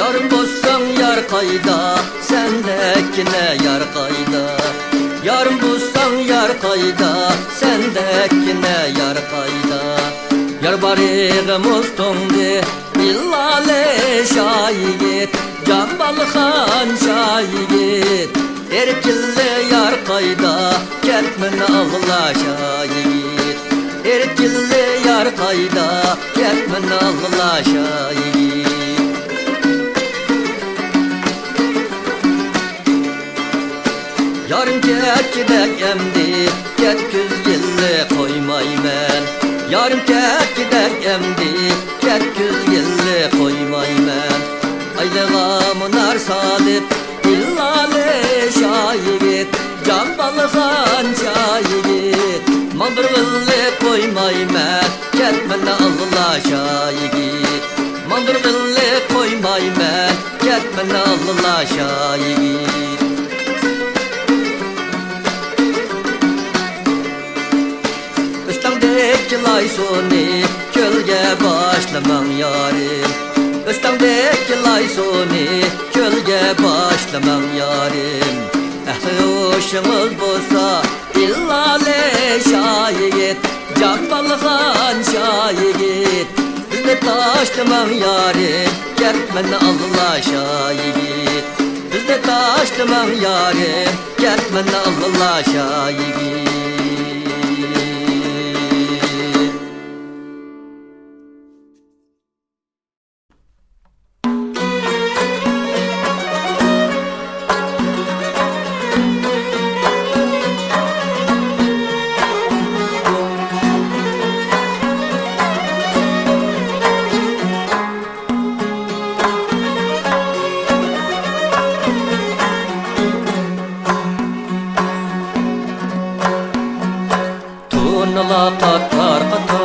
Yarım bozsan yar kayda, sendekine yar kayda. Yarım bozsan yar kayda, sendekine yar kayda. Yar barığımız tondi, illale şayigit. Can balıkan şayigit. Erkille yar kayda, ketmini ağla şayigit. Erkille yar kayda, ketmini ağla şayigit. Yarım kekidek emdi, ketküz yıllı koymaymen. Yarım kekidek emdi, ketküz yıllı koymaymen. Aylığa nar salip, illale şayigit. Can balıkan şayigit. Mandır gıllı koymaymen, ketmene ağla şayigit. Mandır gıllı koymaymen, ketmene ağla şayigit. Üstümdeki laysoni kölge başlamam yarim. Üstümdeki laysoni kölge başlamam yarim. Ehli hoşumuz bolsa illale şayigit. Can balıkan şayigit. Bizde taşlamam yarim, ketmeni ağla şayigit. Bizde taşlamam yarim, ketmeni ağla şayigit. Tunla katar katar,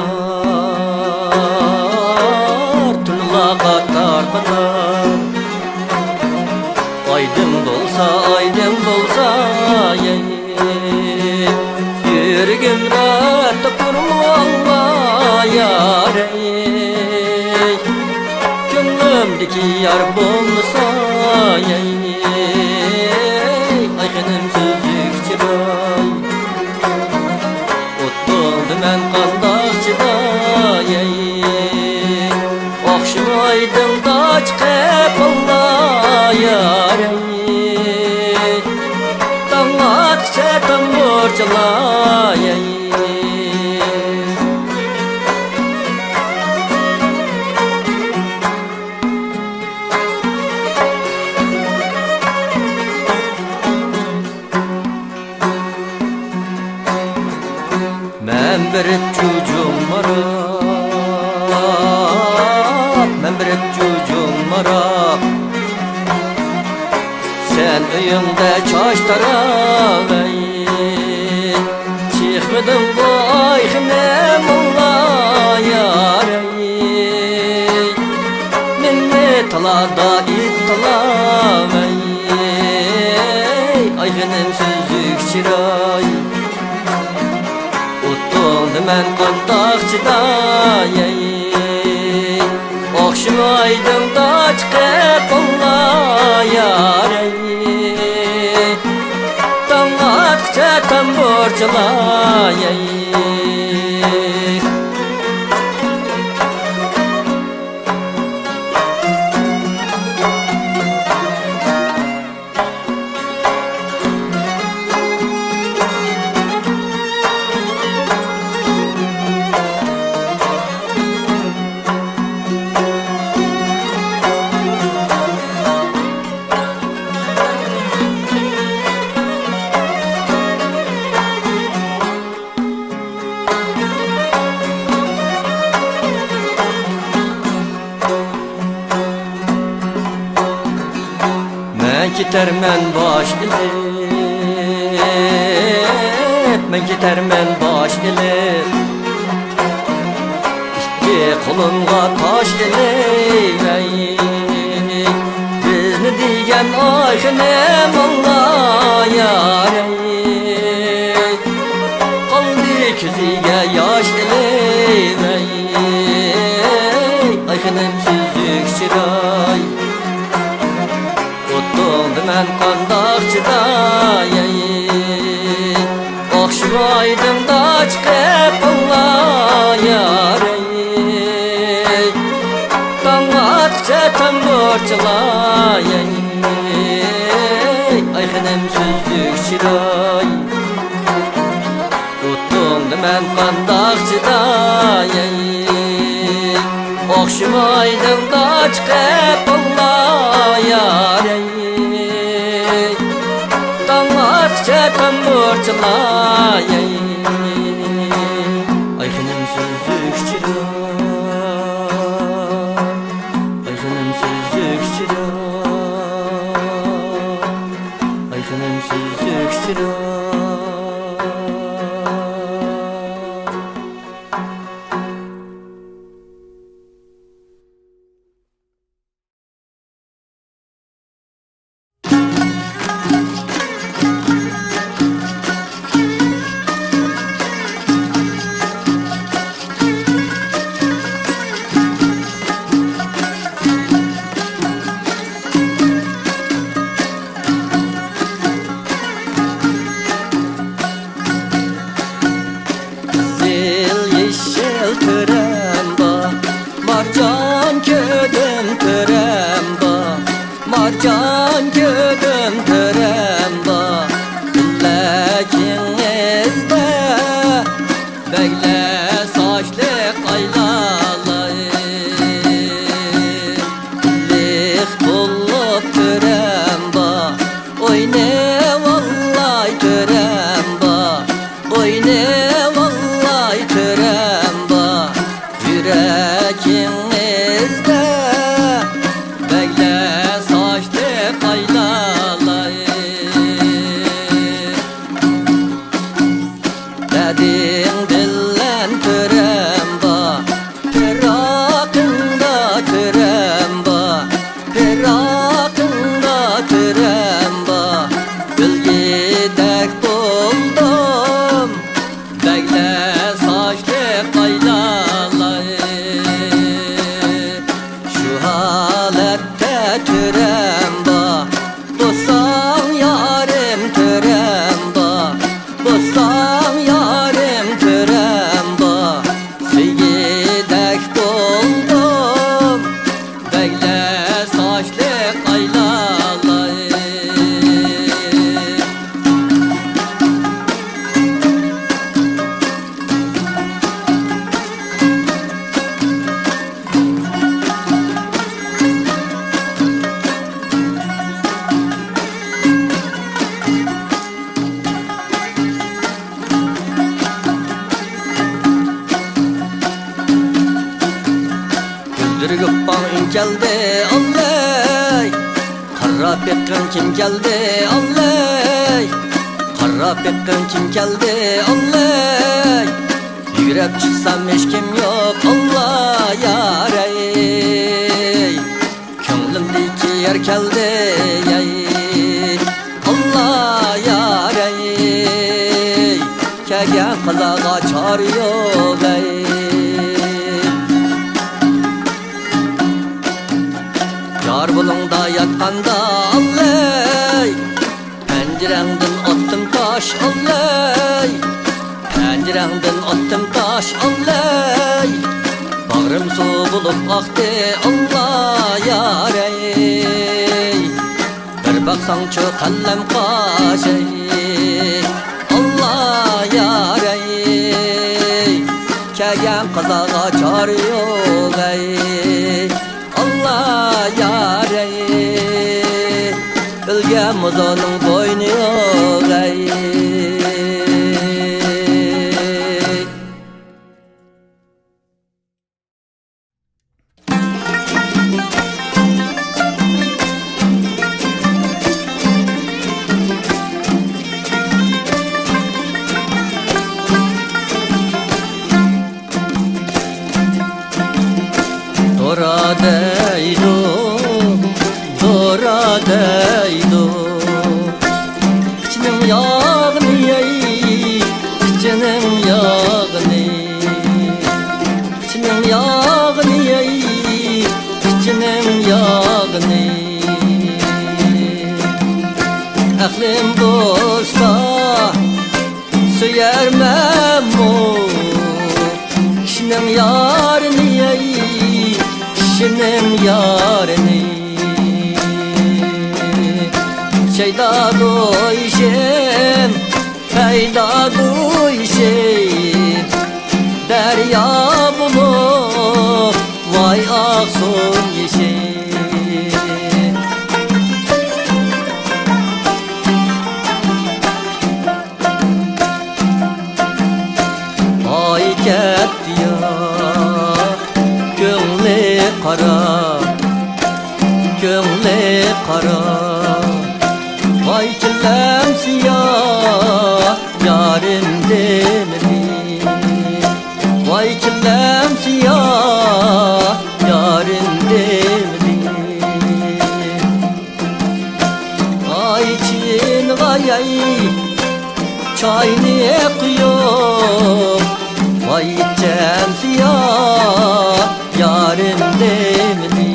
tunla katar katar. Aydın bolsa yey. Yürgüm rahat kurmalla yarey. Gönlümdeki yar bolsa yey. Ayğınım sözlük çıray. Men qandaqçıda yey. Oqşum aydında çıqıb Allah yarey. Tanlatqıça tamburçala yey. Men bir çocuğum var, men bir çocuğum var. Sen öyünde çaş taraf ey. Çıkmadım bu ayğinem Allah yarey. Minni talada it talam ey. Ayğinem sözlük çıray. Men qandaqçıda yey. Oqşum aydında çıqıb Allah yarey. Tanlatqıça tamburçala yey. Gidermen baş elip, men gidermen baş elip. İki kolumga taş elip ey. Bizni diyen ayğinem Allah yarey. Qaldı küzüge yaş elip ey. Ayğinem sözlük çıray. tamburçilay ayxanem sözlük şiray tuttumdu men qandaq chiday oqshimaydim da chiqib ollayar Damlatça tamburçilay ayxanem sözlük şiray ayxanem sözlük şiray ayxanem sözlük şiray Marcan ködüm töremba Lekinizde Begle saçlı qaylalar Lih bulup töremba Oyne vallay töremba Oyne vallay töremba Yürekinizde Begle Dedin dillen töremba Perakında töremba Perakında töremba Gülgidek buldum Begle saçlı qaylalar Şu halette töremba Dostsan yarim töremba Dostsan yarim töremba Seyidek doldum Begle saçlı qaylalar Güldürgüp bağın geldi allay Qarrab etkin kim geldi allay Qarrab etkin kim geldi allay Yügrep çıksam hiç kim yok Allah yarey Könglimdeki yer geldi Allah yarey Kegen kızağa çar yok Yar bulungda yatkanda allay Pencerengden attım taş allay Pencerengden attım taş allay Bağrım su bulup aktı Allah yarey Bir baksan şu kallem kaşey Allah yarey Kegen kızağa çar yok Allah yarey Bilgen muzonun boynu yok Doradeydo, doradeydo İçinin yağını yey, içinin yağını İçinin yağını yey, içinin yağını Aklim bolsa, söyermem o İçinin yarını yey kişinin yarini Şeyda duyşim, peyda duyşim Derya bulup, vay aksun yeşim Ay ketdi ya, göğli kara Göğli kara Vay kellem siyah yarim demedi Vay kellem siyah yarim demedi Ay için gayay çayını yakıyor Vay içem siyah yarim demedi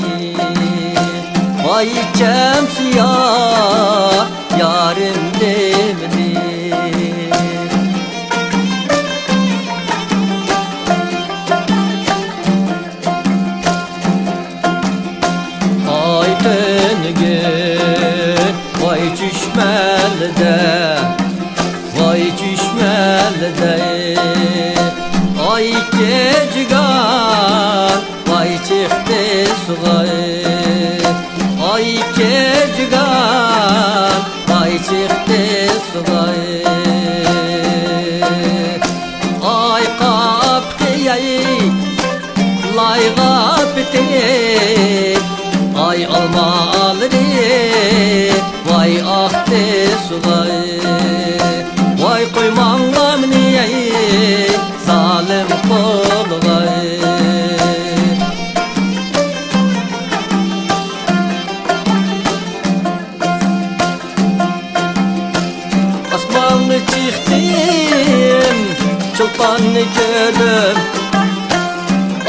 Vay içem siyah yarim demedi Ay tönügün vay düşmelde Vay düşmelde Ay gecigan vay çıktı suğay Ay gecigan vay çıktı suğay Ay kaptıyay lay kaptı Ay almalı vay ahtı suğay Vay koymağım niye zalim kolgay Asmanlı çıktım, çolpanlı gördüm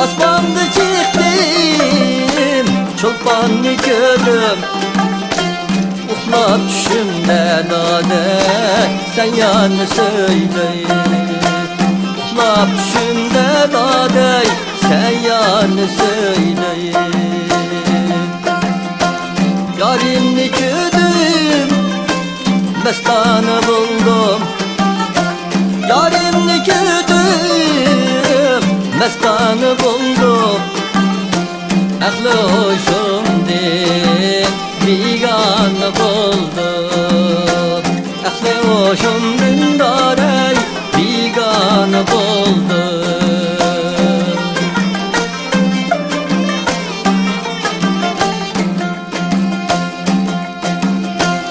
Asmanlı çıktım, çolpanlı gördüm Uhlap düşümden ade, sen yanı söyle Uhlap düşümden ade, sen yanı söyle Yarimni gördüm, mestanı buldum Yarimni gördüm, mestanı buldum Ehli hoşumdi, biganı buldum Ehli hoşumdin darey, biganı buldum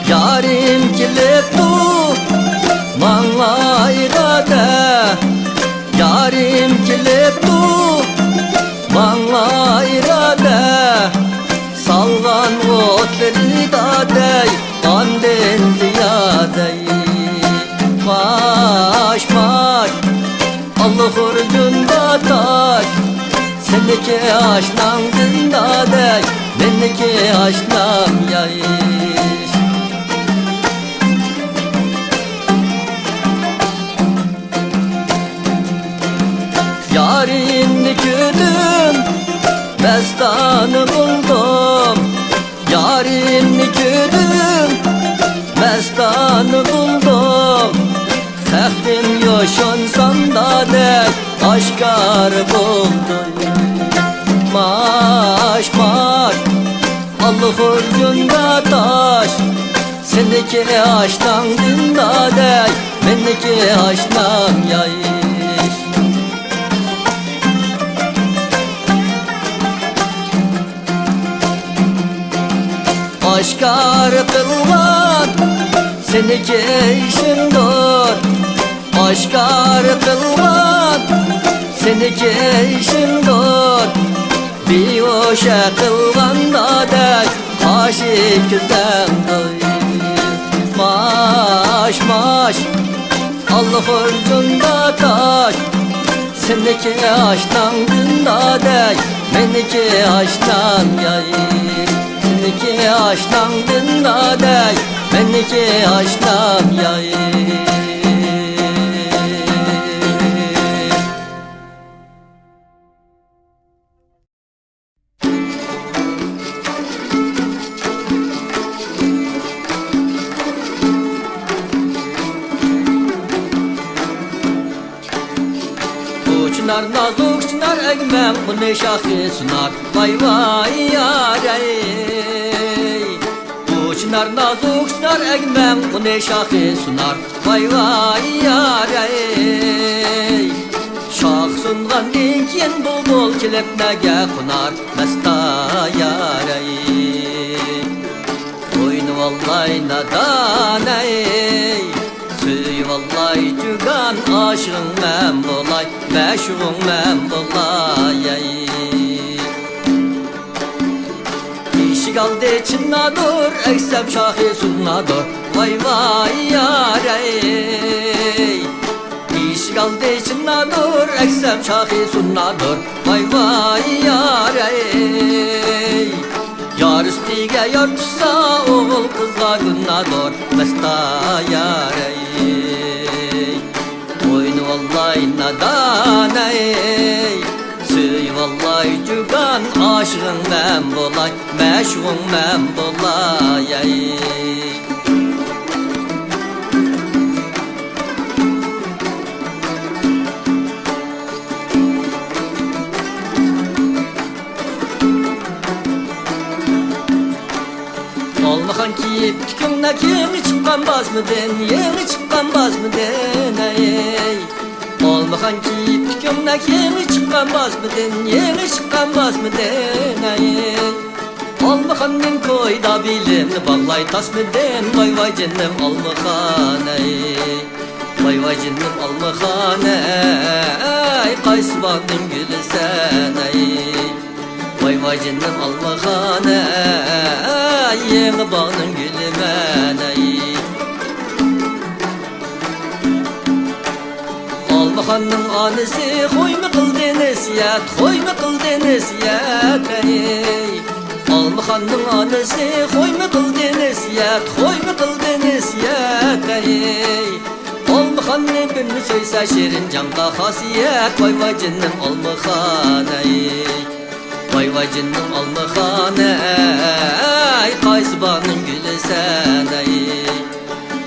Yarim kiliptu, bana irade Yarim kiliptu, bana irade Salgan otları dadey, kandil ziyadey Maş maş, Allah hurcunda taş Seneki aşnam dindadey, beneki aşnam yayış Yarini gördüm, mestanı buldum Yarini gördüm, mestanı buldum Sehtim yaşansam da dek, aşkar buldum Maş maş, Allah hurcunda taş Seneki aşnam dindadek, beneki aşnam yayış Aşkar kılgan seneki işindir Aşkar kılgan seneki işindir Bir oşa kılganda dek aşık güzeldir Maş maş Allah hurcunda taş Seneki aşktan gündadek Meniki aşktan yayı Seneki aşktan gündadek Meniki aşktan yayı çınar nazuk çınar egmem bu ne şahı sunar vay vay yar ey. Bu çınar nazuk çınar egmem bu ne şahı sunar vay vay yar ey. Şah sungan dinkin bulbul kelep nege kunar mesta yar ey. Oynu vallahi nadan ey. Süy vallahi cügan aşığın men bolay meşğun men bolay ey. İşi galde çınna dur eksem şahı sunna dur vay vay yar ey. İşi galde çınna dur eksem şahı sunna dur vay vay yar ey. Yar üstiga yar tutsa oğul kızga günnadır mesta yar ey. Oynu vallahi nadan ey. Süy vallahi cügan aşığın men bolay meşğun men bolay ey. Olmahan ki tükümnek yeni çıkan baz mı den, yeni çıkan baz mı den ey. Olmahan ki tükümnek yeni çıkan baz mı den, yeni çıkan baz mı den ey. Olmahan nin koyda bilimni bağlay tas mı den, vay vay cennem olmahan ey. Vay vay cennem olmahan ey, kaysı bağın gülü sen ey. Vay vay cennem almahan ey, yeni bağının gülü men ey. Almahanın anısı hoy mu kıldı nesiyat, hoy mu kıldı nesiyat ey. Almahanın anısı hoy mu kıldı nesiyat, hoy mu kıldı nesiyat ey. Almahanın birini söyse şirin canka hasiyet, vay vay cennem almahan ey. Vay vay cennem almahan ey, kaysı bağının gülü sen ey.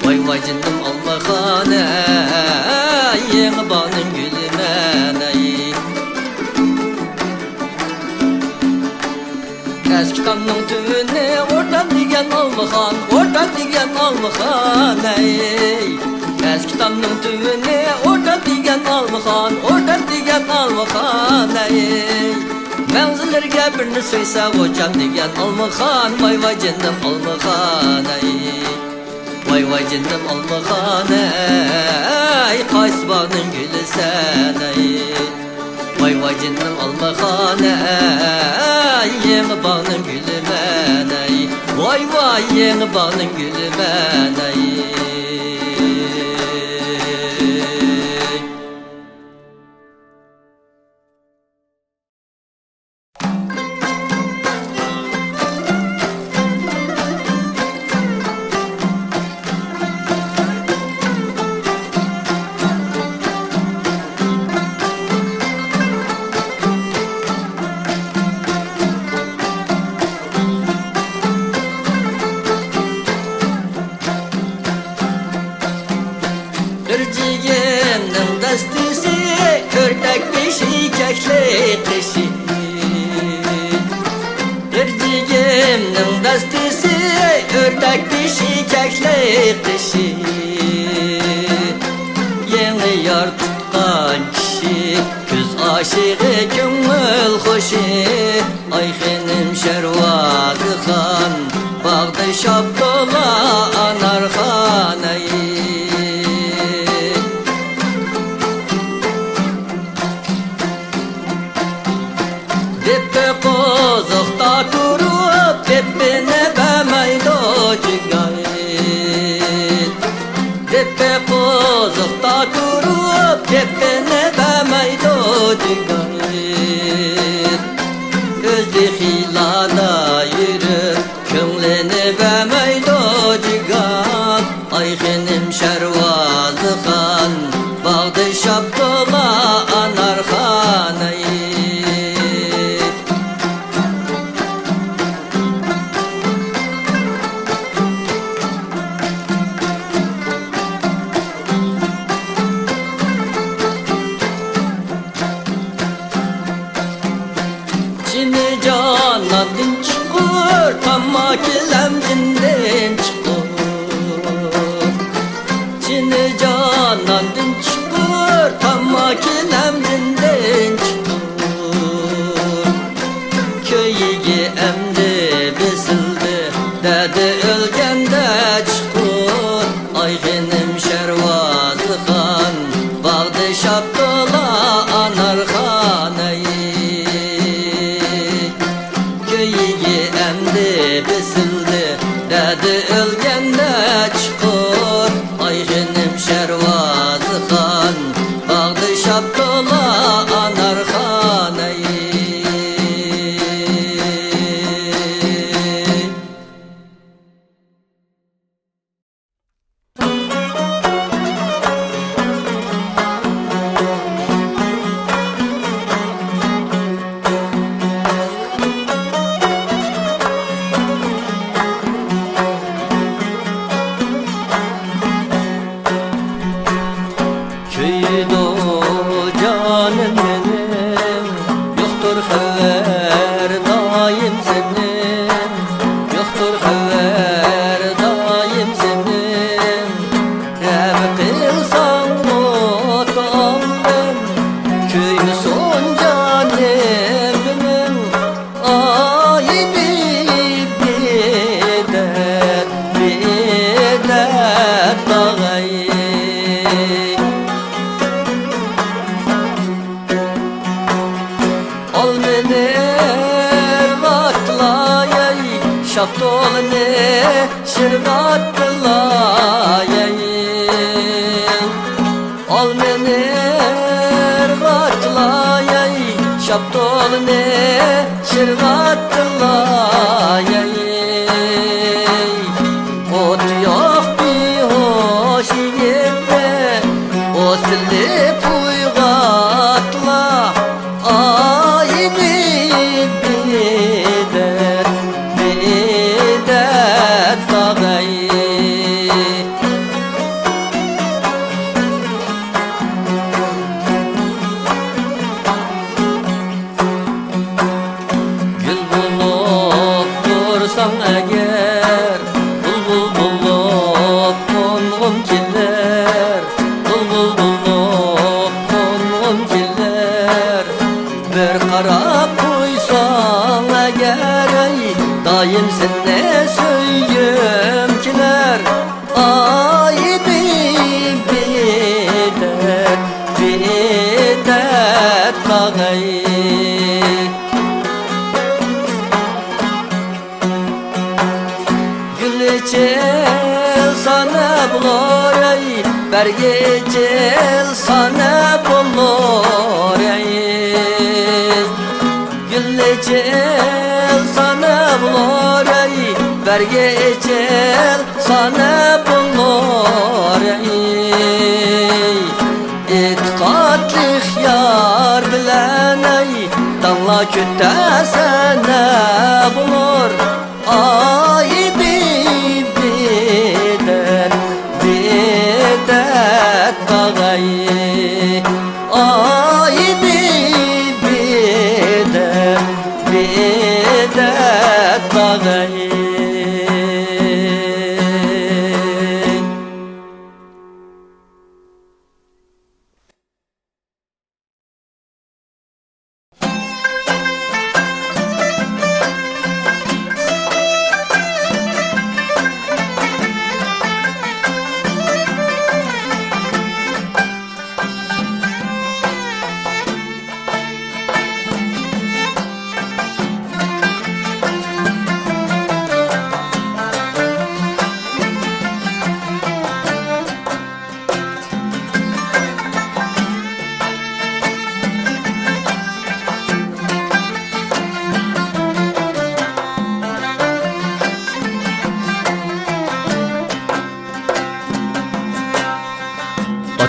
Vay vay cennem almahan ey, yeni bağının gülü men ey. Eski kanның tüvüne oradan digen almahan, oradan digen almahan ey. Eski kanның tüvüne oradan digen almahan, oradan digen almahan ey. Menzillerge birini söyse hocam digen almahan, vay vay cennem almahan ey. Vay vay cennem almahan ey, kaysı bağının gülü sen ey. Vay vay cennem almahan ey, yeni bağının gülü men ey. Vay vay yeni bağının gülü men ey. Örcüğümün dastisi, ördek beşi keklik dişi. Örcüğümün dastisi, ördek beşi keklik dişi. Yeni yar tutkan kişi, küz aşığı köngül hoşi. Ayxenim şervadı xan, bağdı şapdola anar xan ey. Depe kozukta durup depene bemaydo cigayet. Depe kozukta durup depene bemaydo cigayet. Özü hilada yürü kümleni bemaydo cigan. Ayxenim şervazı xan, bağdı şapdola anar xan ey. Cini canandın çıkır, tamma kilemcinden çıkır. Cini canandın çıkır, tamma kilemcinden çıkır. Köyüge emdi besildi, dedi ölgende çıkır. Ayğenim şervazı xan, bağdı şaptola anar xanayı. Köyüge emdi besildi, dedi ölgende çıkır. Ayğenim şervazı xan, bağdı şaptola anar xanayı. Köyde canım benim, yoktur haber daim senin. Yoktur haber daim senin. Hep kılsan mutalım, köyümü son canım benim. Ay bidet, bidet dağayı. Al beni vatlayay, şaptolni şirvatlayay. Al beni vatlayay, şaptolni şirvatlayay. Ot yok bir hoş yetme, o silip uygatla. Ay bidet, bidet dağayı. Gül bulup dursan eğer, bulbul bulup konğum keler. Bulbul bulup konğum keler. Bir qarab qo'ysang agar, daim senne söyyüm kiler. Ay bidet, bidet dağayı. Gül içel sana bulur ey, berge içel sana bulur ey. Gül içel sana bulur ey, berge içel sana bulur ey. Etkatli yar bilen ey, danla küttesene bulur. Ay bidet, bidet dağayı. Ay bidet, bidet dağayı.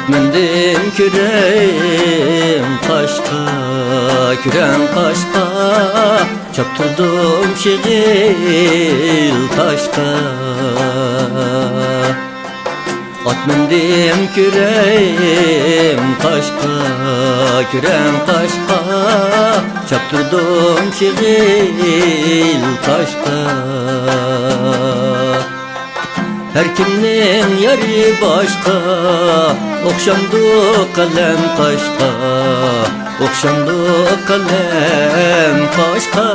Mindim kürem kaşka, kürem kaşka. Çaptırdım şehil taşka. At mindim kürem kaşka, kürem kaşka, çaptırdım şiğil taşka. Her kimnin yeri başka, okşamdı kalem kaşka, okşamdı kalem kaşka.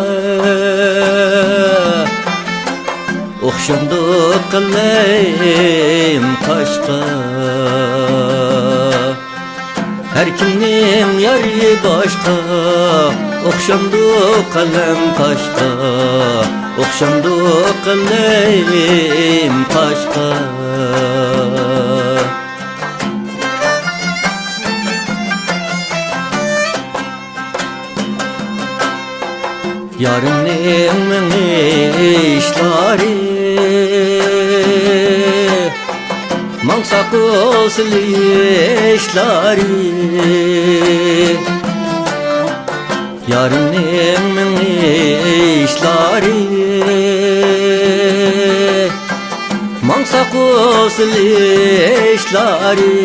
Okşamdı kalem kaşka. Her kimnin yeri başka, okşamdı kalem kaşka, okşamdı kalem kaşka. Yarının işleri mansak olsun işleri. Yarının işleri mansak olsun işleri.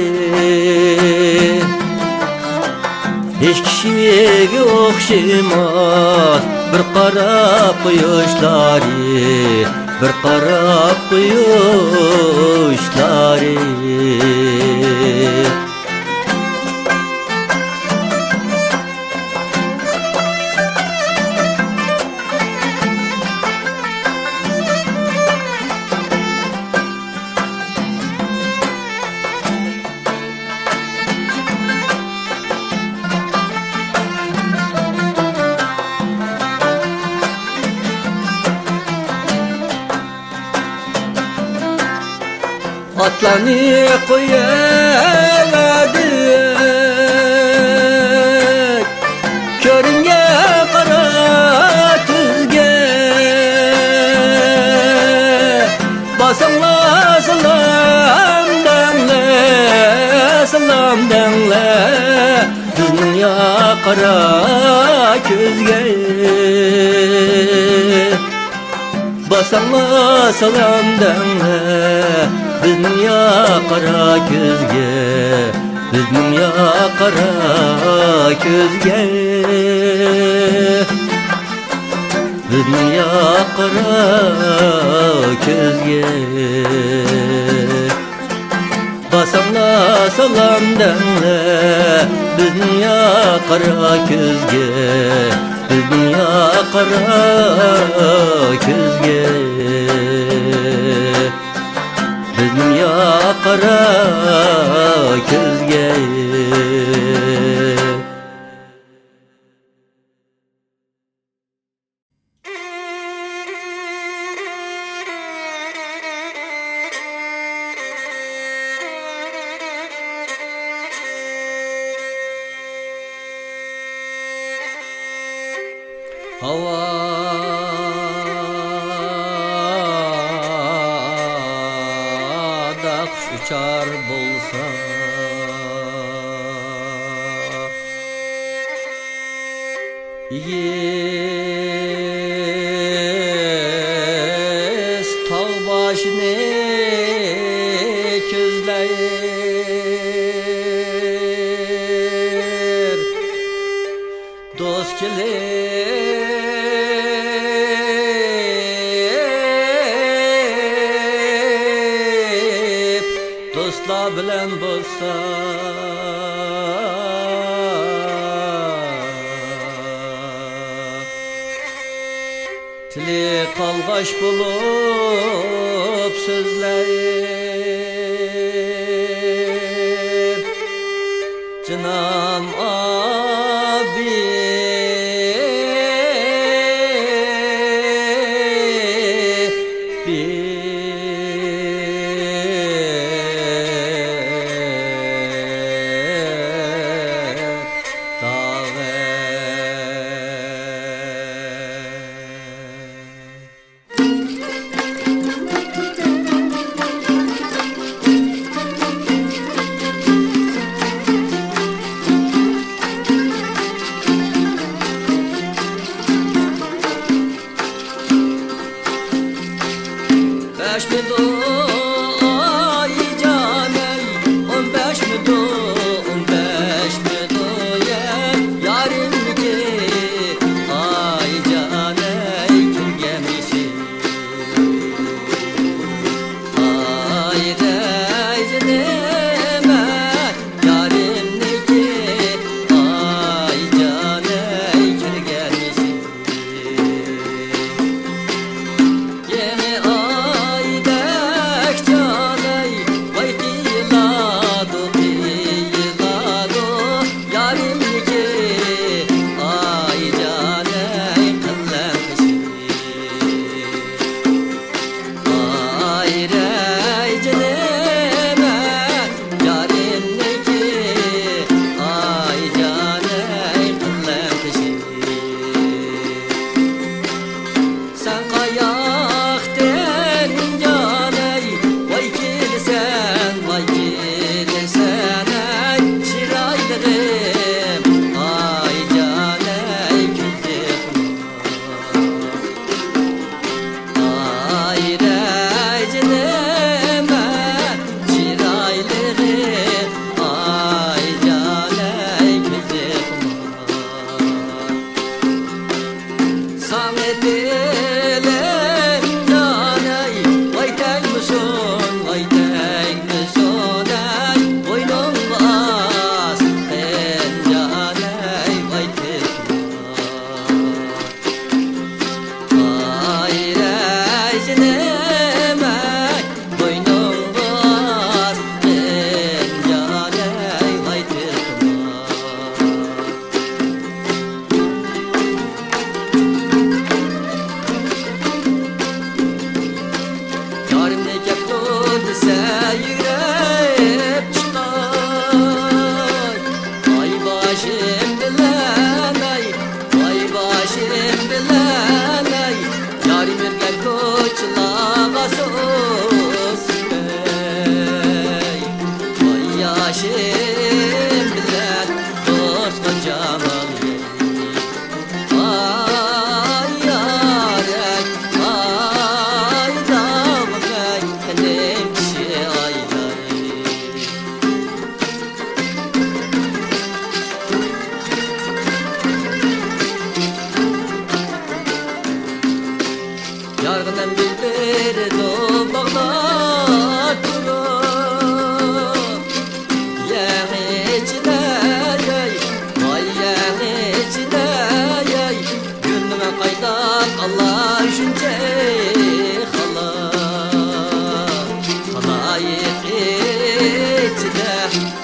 Hiç kişiye okşamaz bir qarab qo'yishlari, bir qarab qo'yishlari. Atlanı koyamadık körünge kara tüzge. Basınla salam denle, salam denle, dünya kara közge. Basınla salam denle, dünya kara közge, dünya kara közge, dünya kara közge. Basana salam denle, dünya kara közge, dünya kara közge. Dünya kara közge. Havada kuş uçar bolsa, yes tağ başını közler, dost gelir dostlar bilen bolsa. Tili qalğaş bulup sözleyip canım abi Beş bir ay canım Yargıdan bir bağlar durur Yeğen içine yay, vay yeğen içine yay Gönlüme kaydan Allah üçünce halayık içine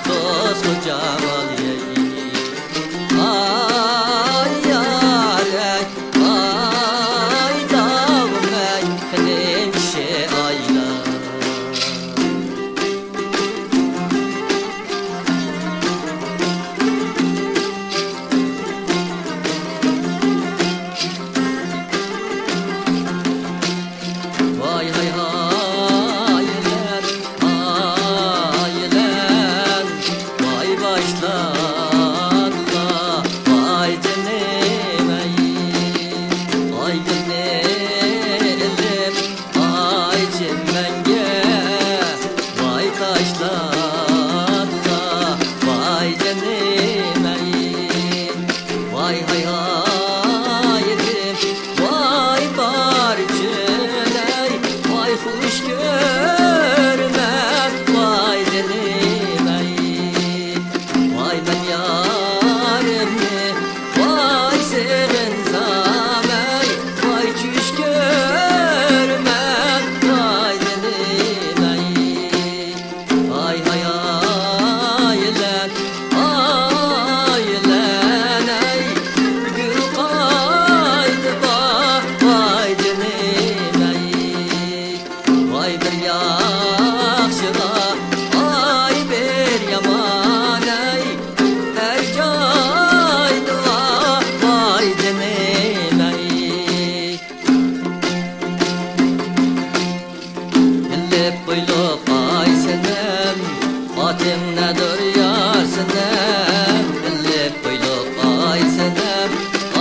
dost kocaman yay Ay yarek, ay davum ey, benim şey aylar Vay hay hayler, hayler Vay başlarla, vay canım ey Ay gönlüm, ay çimenge Vay taşlarla, vay canım ey Vay hay hayrim, vay barçınay Vay hoş görmem, vay canım ey Vay ben yarimi, vay sevin zamey Vay çüş görmem, vay canım ey Ay hay aylen, aylen ey Gül kaydı vay canım ey Vay bir yaxşıga, ay bir yaman ey Her caydı vay canım ey Bilip buyluk ay senem Atim nedir yar senem Bilip buyluk ay senem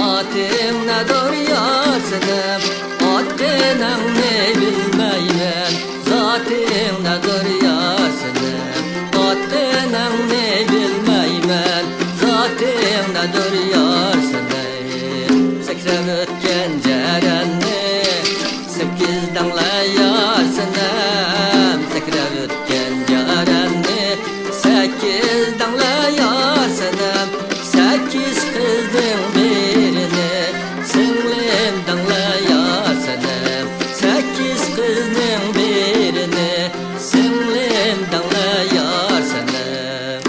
Atim nedir yar senem Adının ne bilmeymen Zatim nedir yar senem Adının ne bilmeymen Zatim nedir yar senem Sekrem ötken cerenni Sekiz danla yar senem Sekrem ötken cerenni Sekiz danla yar senem Sekiz kızdın birini Singlim danla yar senem Sekiz kızdın birini Singlim danla yar senem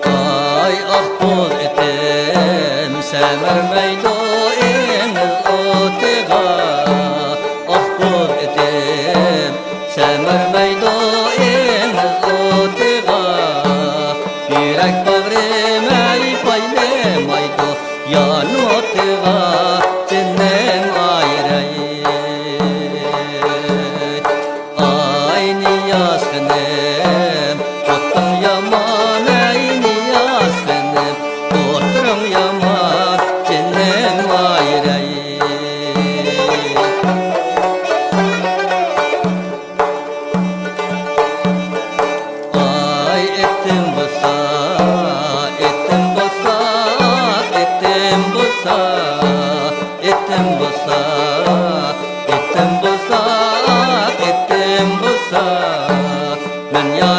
Ay ah buz etim semermeydo eniz otiga Ah buz etim semermeydo eniz otiga Yürek bağrım ey paylamaydo yan otiga Cinnem ayrey Ay niyaz kınem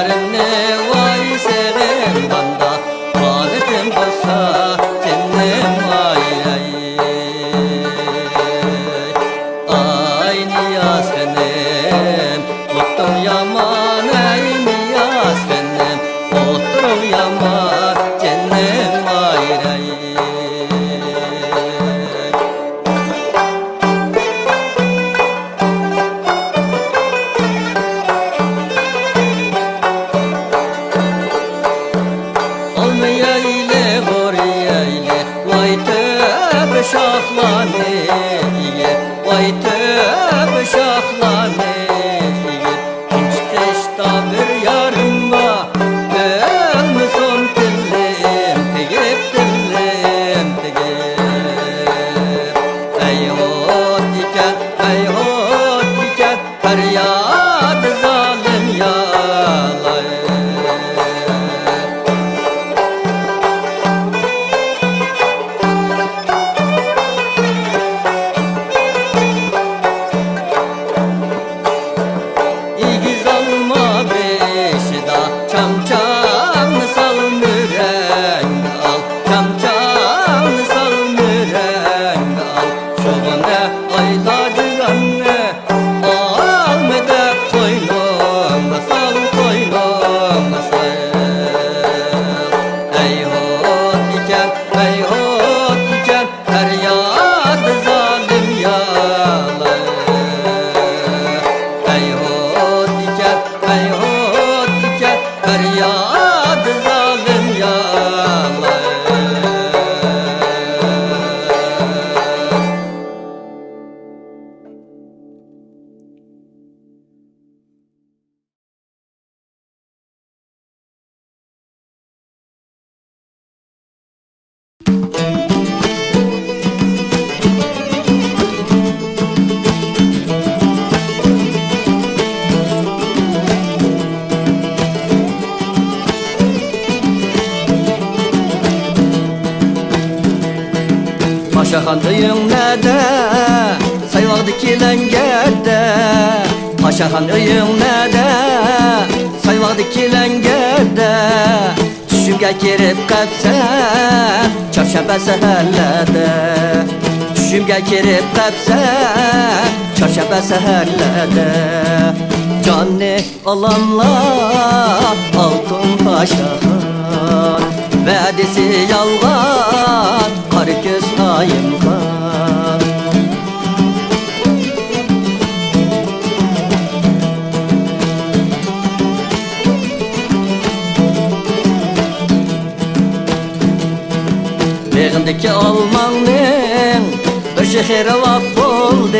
yarimni vay sevim banda haletim bolsa cennem ay ay ay niyaz benim ottur yaman ay niyaz benim ottur yaman cennem ay ay şahlane vay tövbe şahlane Kinçteşta bir yarım var ölmü son dilim tegip dilim tegip ey hot diken feryad zalim yalay Paşaxandıyım nədə, sayvaqdı kiləngərdə Paşaxandıyım nədə, sayvaqdı kiləngərdə Düşümgə girib qəbsən, çarşəbə səhərlədə Düşümgə girib qəbsən, çarşəbə səhərlədə Canı alanlar, altın paşaxan Vədisi yalğan, qarı göz ayımğan Beğindeki almanın bir şehre vap oldu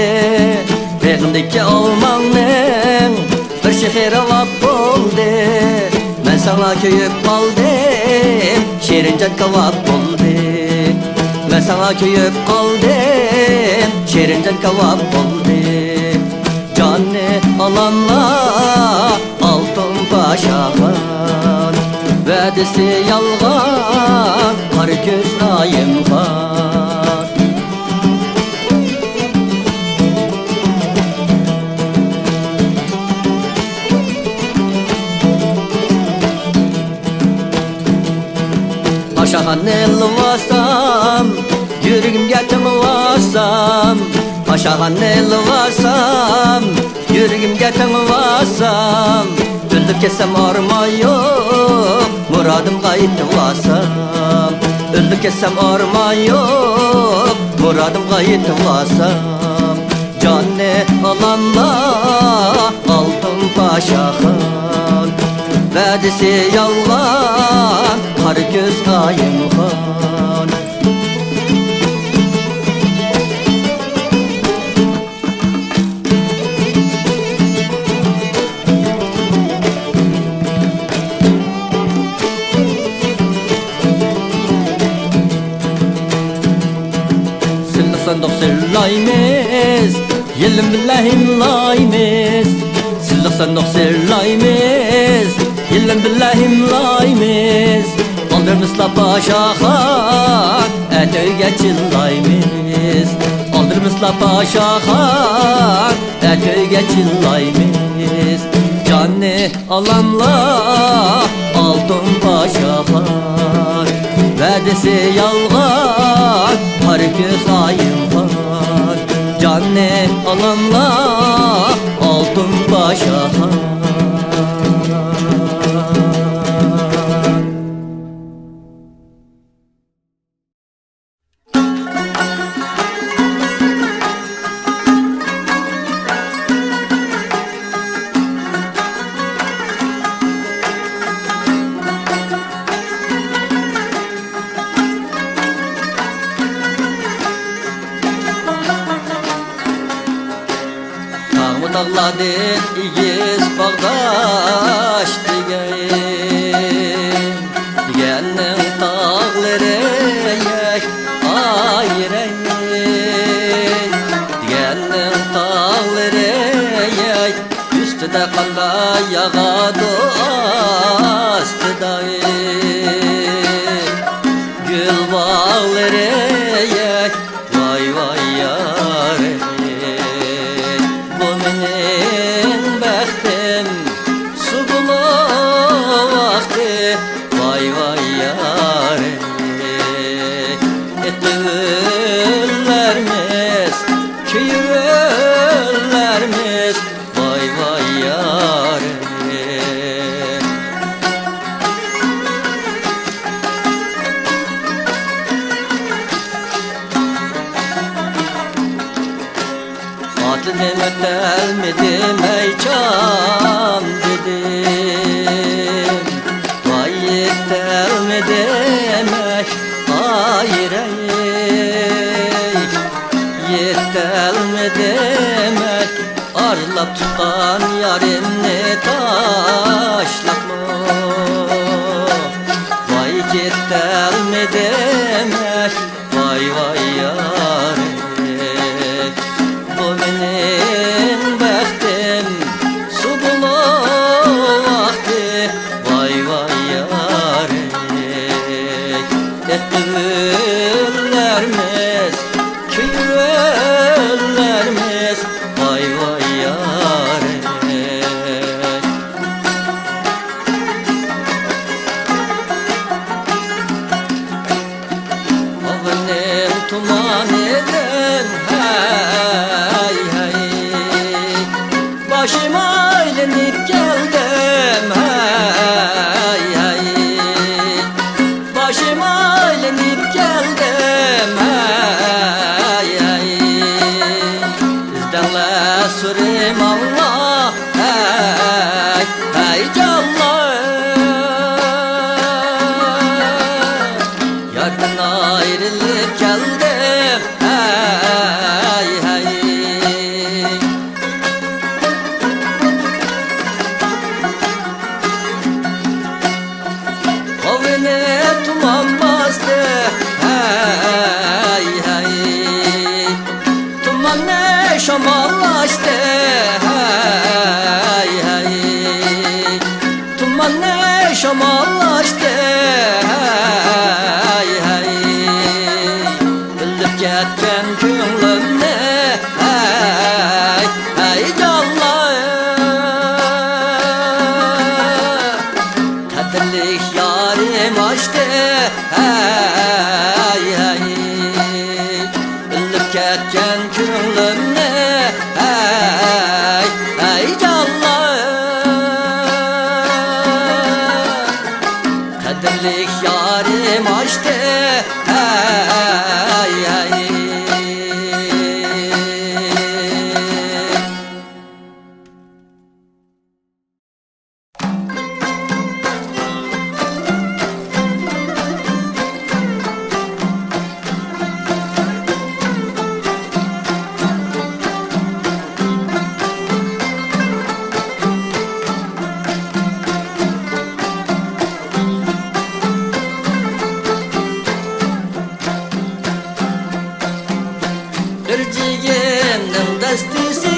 Beğindeki almanın bir şehre vap oldu Ben sana köyüp kaldım Şirince kavap oldu Ben sana köyüp kaldım Şirince kavap oldu Canı alanlar altın paşaxan Vədisi yalğan Qarı göz ayımğan Paşaxan elvasam Yüreğimge tınvasam Paşaxan elvasam Yüreğimge tınvasam Öldüp ketsem arma yok Muradım qayıtlasam Öldüp ketsem arma yok Muradım qayıtlasam Canı alanlar altın paşaxan Vədisi yalğan Qarı göz ayımğan Sırlıqsandoq sırlaymiz Yelim billahimlaymiz Sırlıqsandoq sırlaymiz Yelim billahimlaymiz Aldırmızla paşaxan Ətöyge çillaymiz Aldırmızla paşaxan Ətöyge çillaymiz Canı alanlar altın başakar, vədisi yalğan har göz ayın var. Canı alanlar altın başakar. Dağladı iyiz bağdaş diyen, diyenin dağları yek ayren, diyenin dağları yek üstüde kalla yağadı astıda, gül bağları yek vay vay yâre. Benim bəxtim su bulu vaxtı, vay vay yâre. Etüllərimiz, küyüllərimiz, vay vay yâre. Atıldım ötelmedim ey can dedim, vay yetelmedim ey hayır ey, yetelmedim ey arlap tutan yarimni taşlap mı, vay yetelmedim ey vay vay yâre. Benim bəxtim su bulu vaxtı, vay vay yâre. Etüllərimiz, küyüllərimiz, vay vay yâre. Ağnem tuman eden hey hey, başıma eğlenip geldim hey hey, başıma eğlenip geldim hey hey. İzdenle sürüm Allah hey hey canlar, yardan ayrılıp geldim hey hey. Ovine tuman bastı hey hey, tuman ne şamallaştı hey hey, tuman ne şamallaştı hey hey. Bilip ketken könlümne hey hey canlar, kaderlik yarim açtı hey hey. Bilip ketken könlümne hey hey canlar, kaderlik yarim açtı hey hey. Örcüğümün dastisi,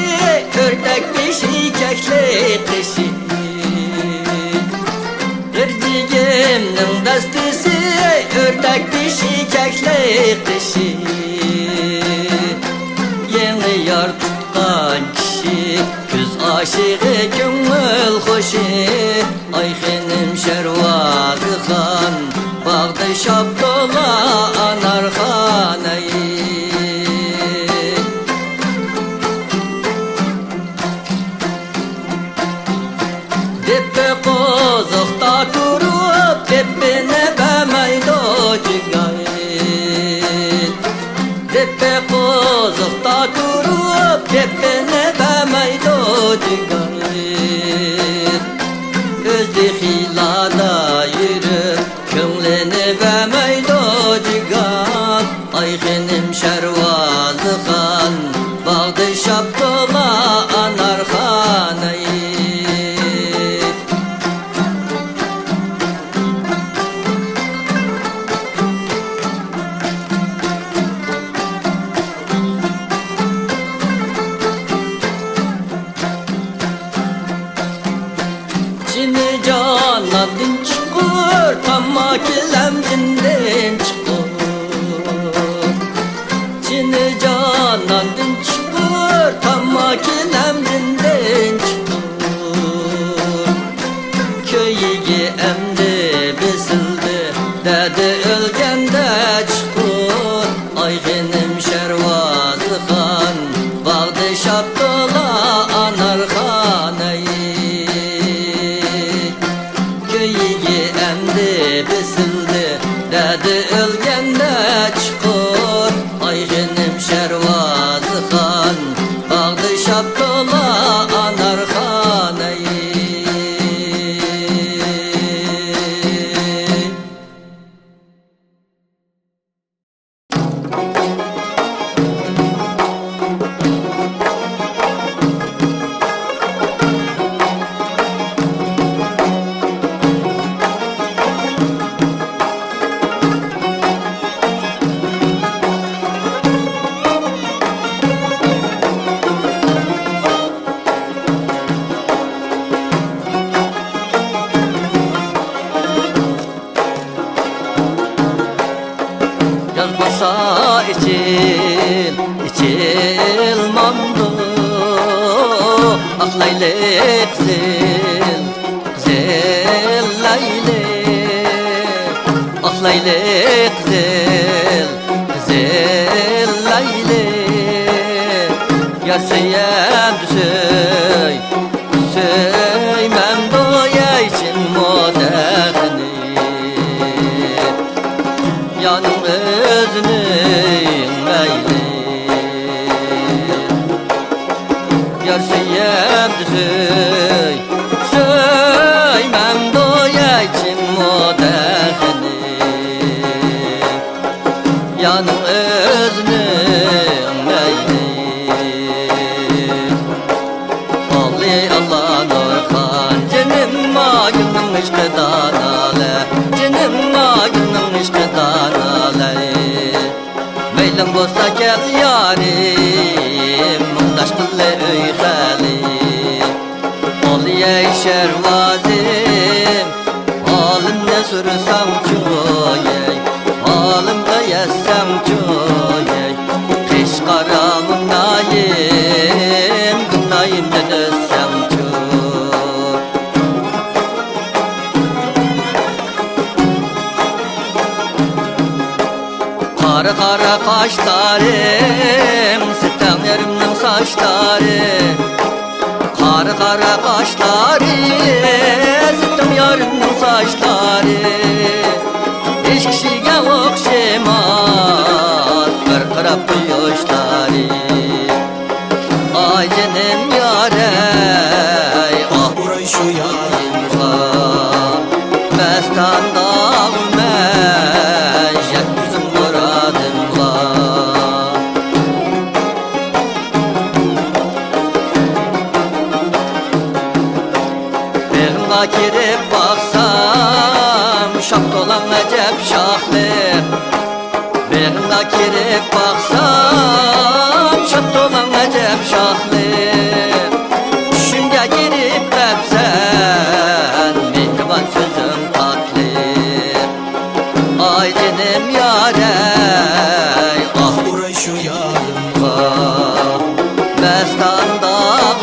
ördek dişi, keklik dişi. Örcüğümün dastisi, ördek dişi, keklik dişi. Yeni yar tutkan kişi, küz aşığı, gönül hoş Ayğenim şervazı xan Bağda şaptola anar ey Depe kozukta turup Depene bemaydo cigay Depe kozukta turup Depene bemaydo cigay Özü hilada yürü Kümleni bemaydo cigan Ayğenim şervazı xan Bağda şaptola anar ey Cini canadın çıkır Tamma kilemcinden çıkır Cini canadın çıkır Tamma kilemcinden çıkır Köyüge emdi besildi Dedi ölgende çıkır Ayğenim şervazı xan Bağda şaptola anar ey Köyüge emdi besildi Dedi ölgende çıkır Ayğenim şervazı xan Bağda şaptola anar ey Yazmasa içilmandı Ah laylek güzel laylek Ah laylek güzel laylek Yar seyem söymem doya için modernı Yanım özünün meyli Yar seyem söymem doya için modernı Yanım özünün meyli Allah Nurhan Cenim magının ışkıdan ale Cenim magının ışkıdan ale Meylim bolsa gel yarim Mundaş kılle öyhali Ol yey şervazim Halimde sürsem çoyey Halimde yessem çoyey Kış karamın nayim Günayimden özsem çoy Kara kara kaşlarım Sitem yerimden saçlarım Kara kara kaşlarım Sitem yerimden saçlarım Hiç kişiye okşamaz Bir kırap yoşlarım Ay canım yarey Ah buray şu yarimga Mestan dağım Jet yüzüm muradımga Beğimga girip baksam Şap dolan acep şahlı Beğimga girip baksam Şap dolan acep şahlı Düşünce girip hepsen Mehriban sözüm tatlı Ay canım yarey Ah buray şu yarımga Mestan dağım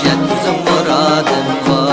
jet yüzüm muradımga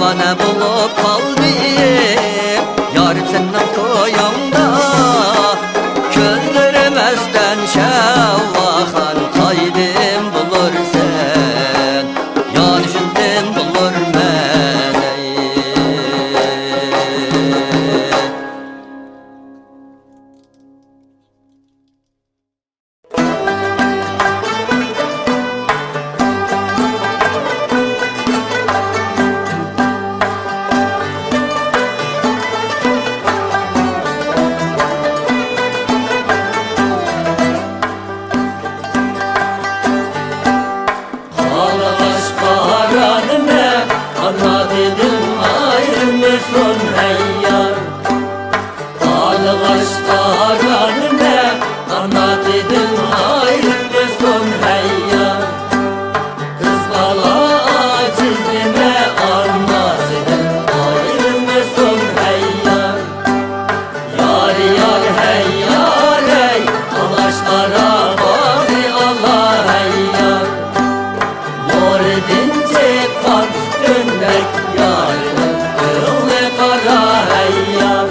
divane bulup kaldım. Yarim senden koyumda Gözlerimezden şevvahan kaydım bulur sen. Ya düşündüm bulur meni. Anladım ayrılmışsın hey yar. Ağlaş karanına anladım ayrılmışsın hey yar. Kız bala acizime anladım ayrılmışsın hey yar. Yar yar hey yar hey, ağlaşlara bari Allah hey yar. Mor edince kan dönmek yarın kılı kara hey yar.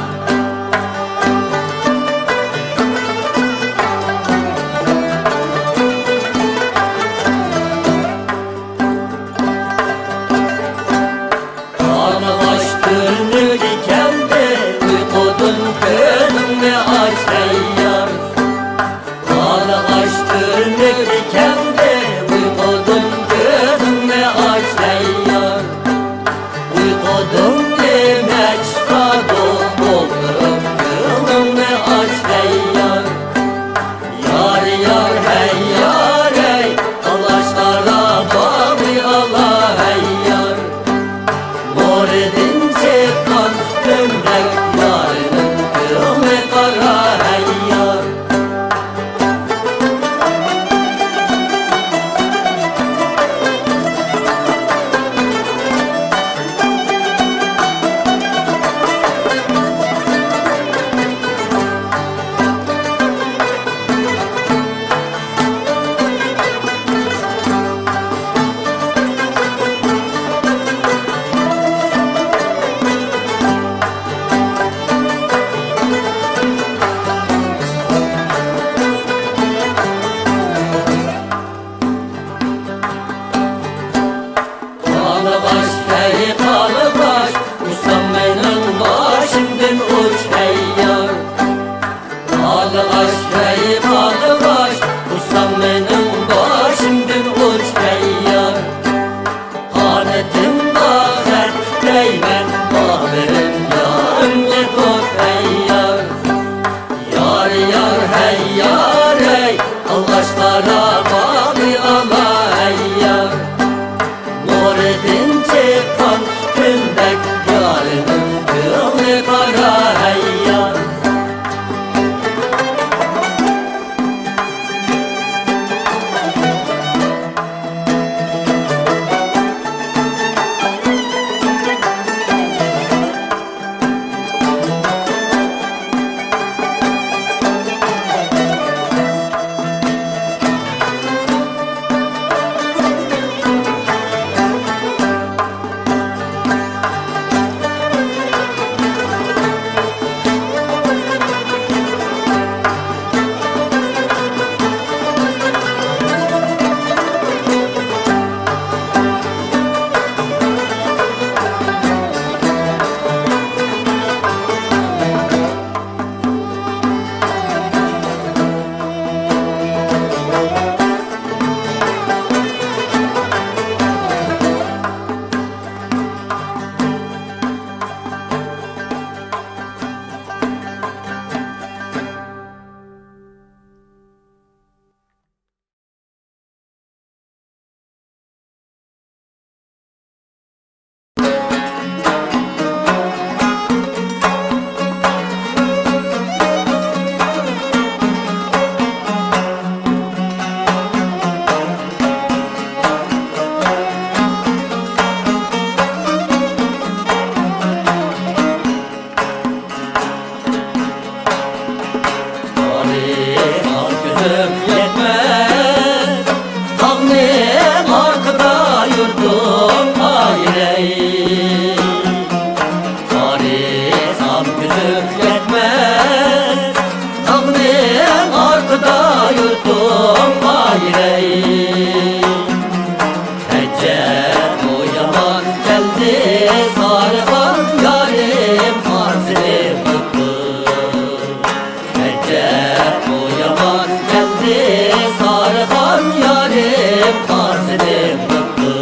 Ağlaştığını dikende uykudun gözünü aç hey yar. Ağlaştığını dikende uykudun gözünü aç hey yar. Uykudun demek şadı doldurup kılını aç hey yar. Yar yar hey yar hey, ağlaşlara bağlı Allah hey yar. Mor edince kan dönmek yarının kılı kara hey yar. sarıhan yarim harfilim tuttu. Ecep o yaman geldi sarıhan yarim harfilim tuttu.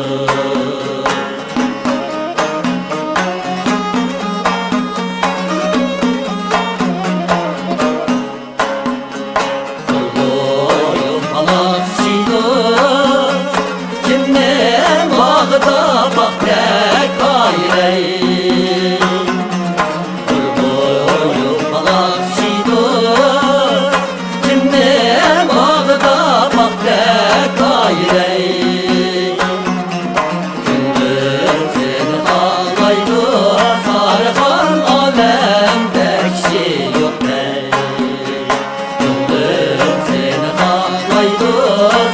Kulboyum palakşido kimden bağda baktek ayrey. Kulboyum palakşido kimden bağda baktek ayrey. Gündür seni halaydı sarıhan alemdek şey yok dey. Gündür seni halaydı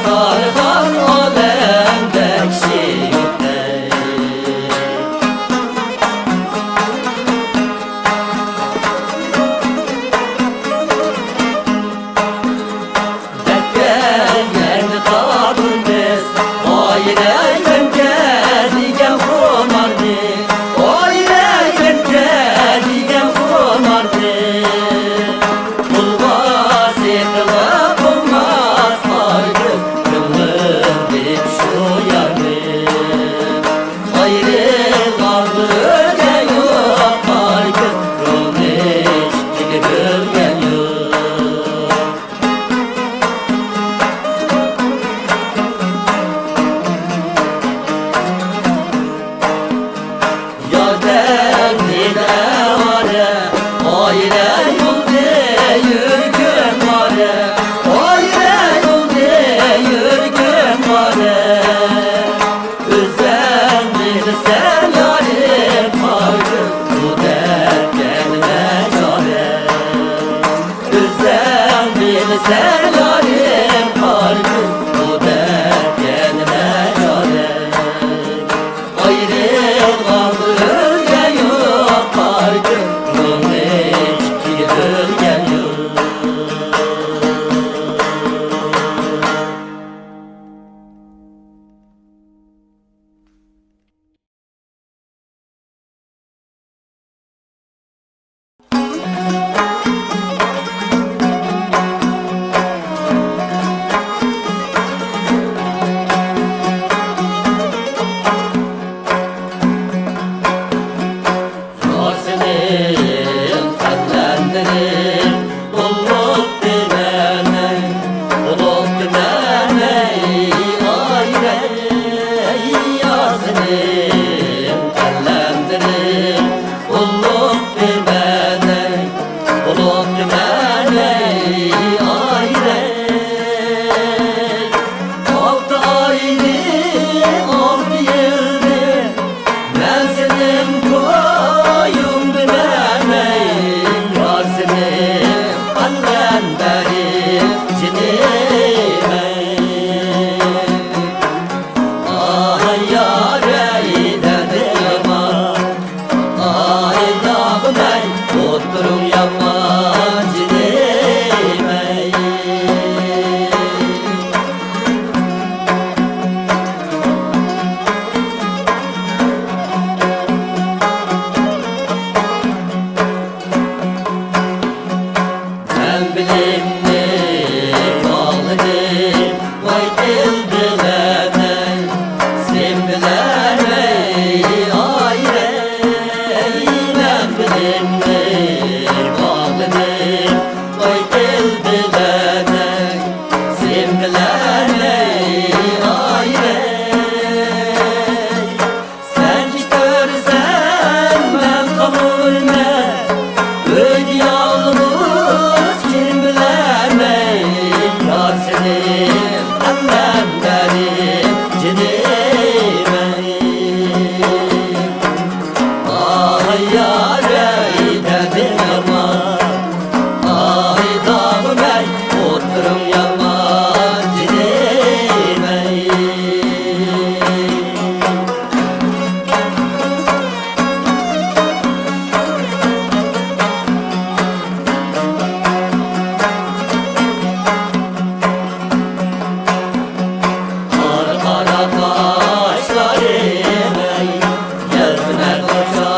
sarıhan alemdek şey yok dey. Dekkel yerini kadın biz aile yenge digen kumardı. Aile yenge digen kumardı. Bulmaz yetiler bulmaz ayrı gönlüm bir şu yarı. Ayrılandı öyle yok ayrı gönlüm gibi gölgen. Ya derdine vare, aile yolda yürgün vare, aile yolda yürgün vare. Üzendirsen yarim vardır, bu dert kendine çare. Üzendirsen yarim vardır, bu dert kendine çare. Ayrılandı ölgen yok artık bunun hiç ölgen yok. Yasemin kallendirin bulut dimene, bulut dimene ayrı. Yasemin kallendirin bulut dimene, bulut dimene ayrı. Altı ayını altı yıldır ben senin koyum bilmem. Yasemin annen beri cinime. Ay yâre dedim ay dağım ey oturum yaman cinime. Ben bilimli bağlıdır vay dilbilene. Sen bilene ayrı. Ben bilimli bağlıdır vay dilbilene. Sen bilene ayrı. Sen hiç görsen ben kabul me. Öyle yalnız kim bilemey. Yasemin annem benim cinime. Ay yâre dedim ama ay dağım ey oturum yaman cinime. Kara kara kaşlarım ey, gözüne koşar.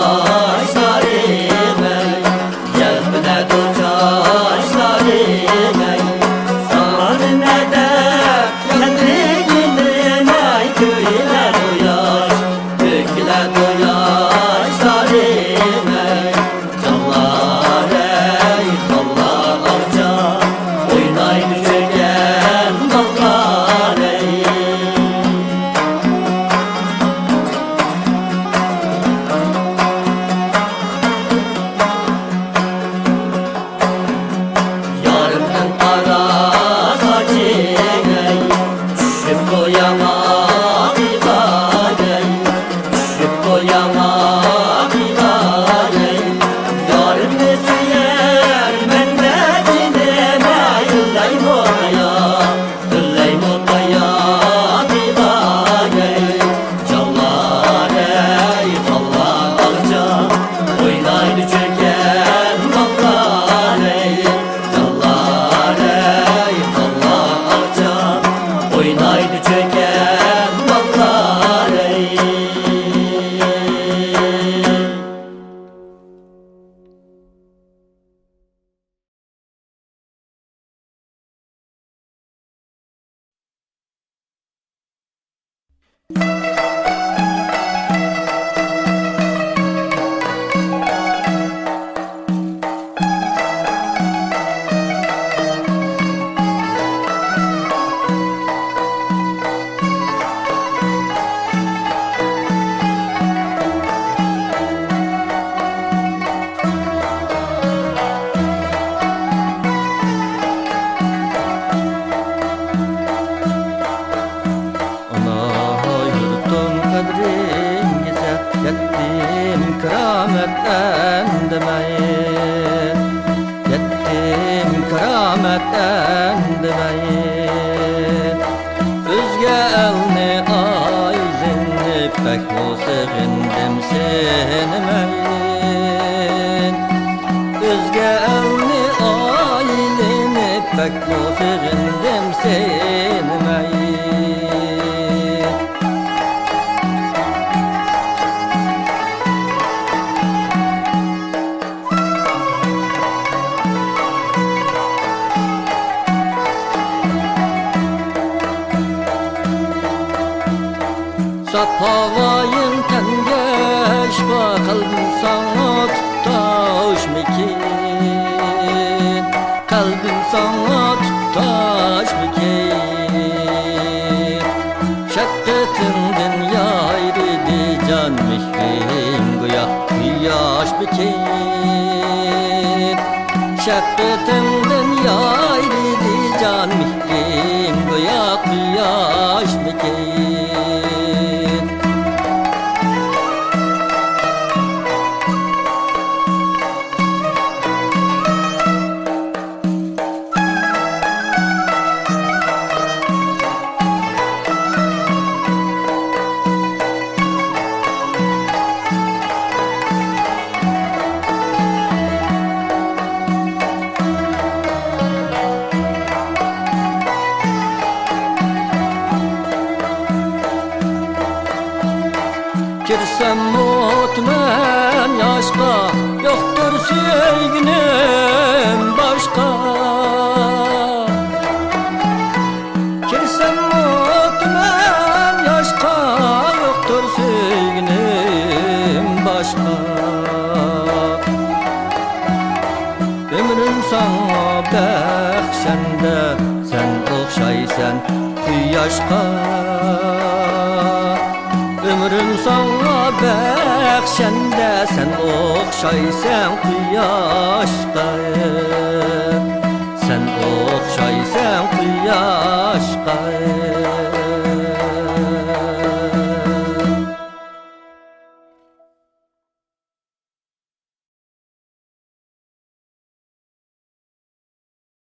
kerametten demeyin, yettim kerametten demeyin. Özge elni aylini pek mo sevindim senemeyin. Özge elni aylini pek mo sevindim senemeyin. Sap havayın tengeş kalbim sana tutaşmikin, kalbim sana tutaşmikin. Şefkatinden yayridi can mihrin goya kıyaş bikin. Şefkatinden yayridi can mihrin goya kıyaş bikin. Girsem mutmen yaşka, yoktur sevginim başka. Girsem mutmen yaşka, yoktur sevginim başka. Ömrüm sana bəxşəndə, sen oxşaysan quyaşqa. Ömrüm sana bəxşəndə, sen oxşaysan quyaşqa. Sen oxşaysan quyaşqa.